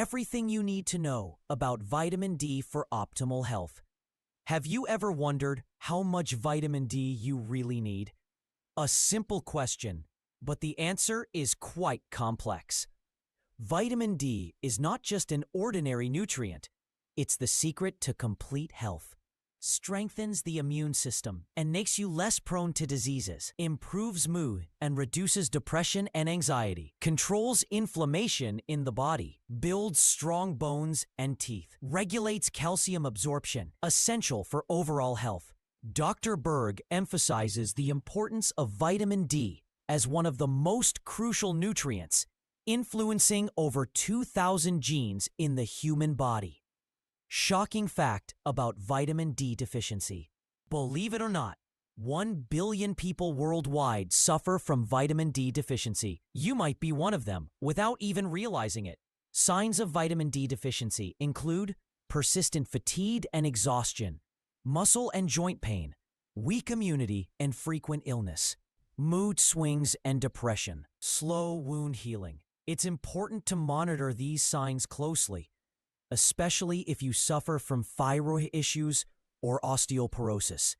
everything you need to know about vitamin D for optimal health. Have you ever wondered how much vitamin D you really need? A simple question, but the answer is quite complex. Vitamin D is not just an ordinary nutrient. It's the secret to complete health. Strengthens the immune system and makes you less prone to diseases, improves mood and reduces depression and anxiety, controls inflammation in the body, builds strong bones and teeth, regulates calcium absorption, essential for overall health. Dr. Berg emphasizes the importance of vitamin D as one of the most crucial nutrients, influencing over 2,000 genes in the human body. Shocking fact about vitamin D deficiency. Believe it or not, 1 billion people worldwide suffer from vitamin D deficiency. You might be one of them without even realizing it. Signs of vitamin D deficiency include persistent fatigue and exhaustion, muscle and joint pain, weak immunity and frequent illness, mood swings and depression, slow wound healing. It's important to monitor these signs closely, especially if you suffer from thyroid issues or osteoporosis.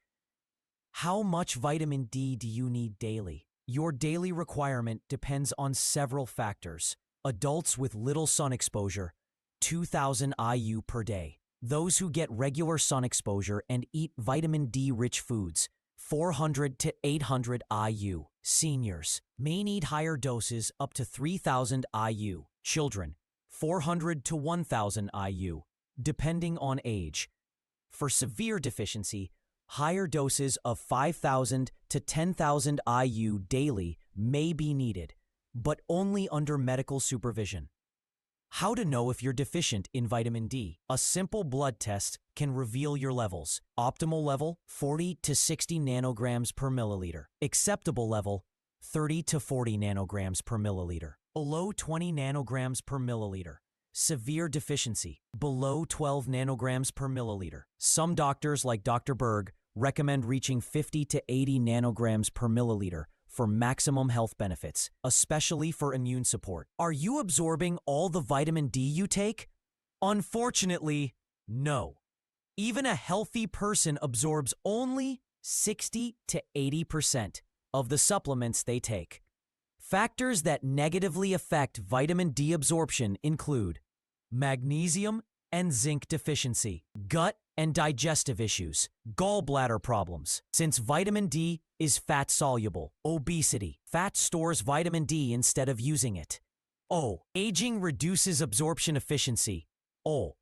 How much vitamin D do you need daily? Your daily requirement depends on several factors. Adults with little sun exposure, 2,000 IU per day. Those who get regular sun exposure and eat vitamin D-rich foods, 400 to 800 IU. Seniors may need higher doses up to 3,000 IU. Children, 400 to 1,000 IU, depending on age. For severe deficiency, higher doses of 5,000 to 10,000 IU daily may be needed, but only under medical supervision. How to know if you're deficient in vitamin D? A simple blood test can reveal your levels. Optimal level, 40 to 60 nanograms per milliliter. Acceptable level, 30 to 40 nanograms per milliliter. Below 20 nanograms per milliliter. Severe deficiency, below 12 nanograms per milliliter. Some doctors, like Dr. Berg, recommend reaching 50 to 80 nanograms per milliliter for maximum health benefits, especially for immune support. Are you absorbing all the vitamin D you take? Unfortunately, no. Even a healthy person absorbs only 60 to 80% of the supplements they take. Factors that negatively affect vitamin D absorption include magnesium and zinc deficiency, gut and digestive issues, gallbladder problems. Since vitamin D is fat-soluble, obesity, fat stores vitamin D instead of using it. O. Aging reduces absorption efficiency. O.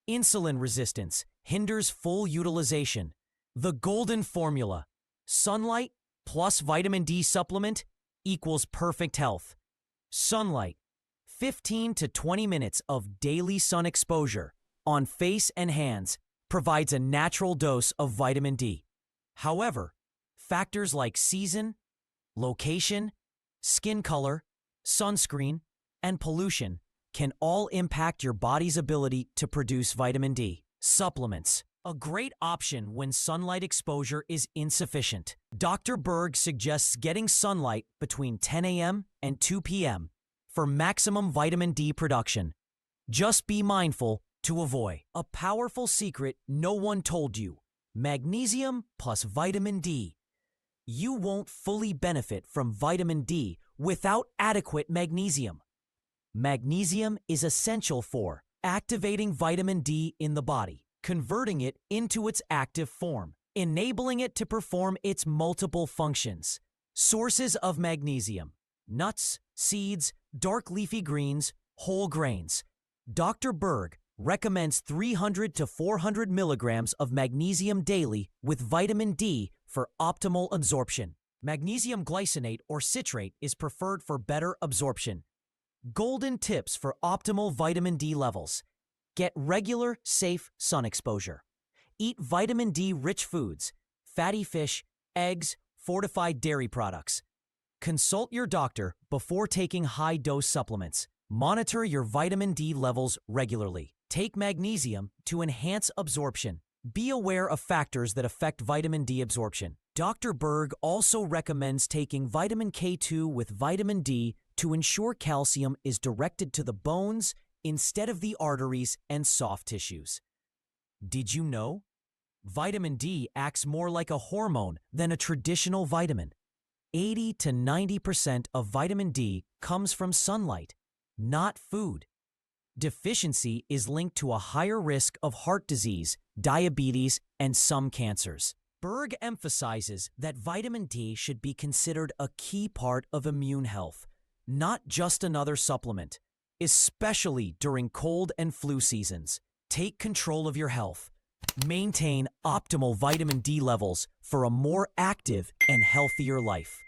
Insulin resistance hinders full utilization. The golden formula: sunlight plus vitamin D supplement equals perfect health. Sunlight, 15 to 20 minutes of daily sun exposure on face and hands provides a natural dose of vitamin D. However, factors like season, location, skin color, sunscreen, and pollution can all impact your body's ability to produce vitamin D. Supplements, a great option when sunlight exposure is insufficient. Dr. Berg suggests getting sunlight between 10 a.m. and 2 p.m. for maximum vitamin D production. Just be mindful to avoid a powerful secret no one told you: magnesium plus vitamin D. You won't fully benefit from vitamin D without adequate magnesium. Magnesium is essential for activating vitamin D in the body, converting it into its active form, enabling it to perform its multiple functions. Sources of magnesium: nuts, seeds, dark leafy greens, whole grains. Dr. Berg recommends 300 to 400 milligrams of magnesium daily with vitamin D for optimal absorption. Magnesium glycinate or citrate is preferred for better absorption. Golden tips for optimal vitamin D levels: get regular, safe sun exposure. Eat vitamin D-rich foods, fatty fish, eggs, fortified dairy products. Consult your doctor before taking high-dose supplements. Monitor your vitamin D levels regularly. Take magnesium to enhance absorption. Be aware of factors that affect vitamin D absorption. Dr. Berg also recommends taking vitamin K2 with vitamin D to ensure calcium is directed to the bones instead of the arteries and soft tissues. Did you know? Vitamin D acts more like a hormone than a traditional vitamin. 80 to 90% of vitamin D comes from sunlight, not food. Deficiency is linked to a higher risk of heart disease, diabetes, and some cancers. Berg emphasizes that vitamin D should be considered a key part of immune health, not just another supplement, especially during cold and flu seasons. Take control of your health. Maintain optimal vitamin D levels for a more active and healthier life.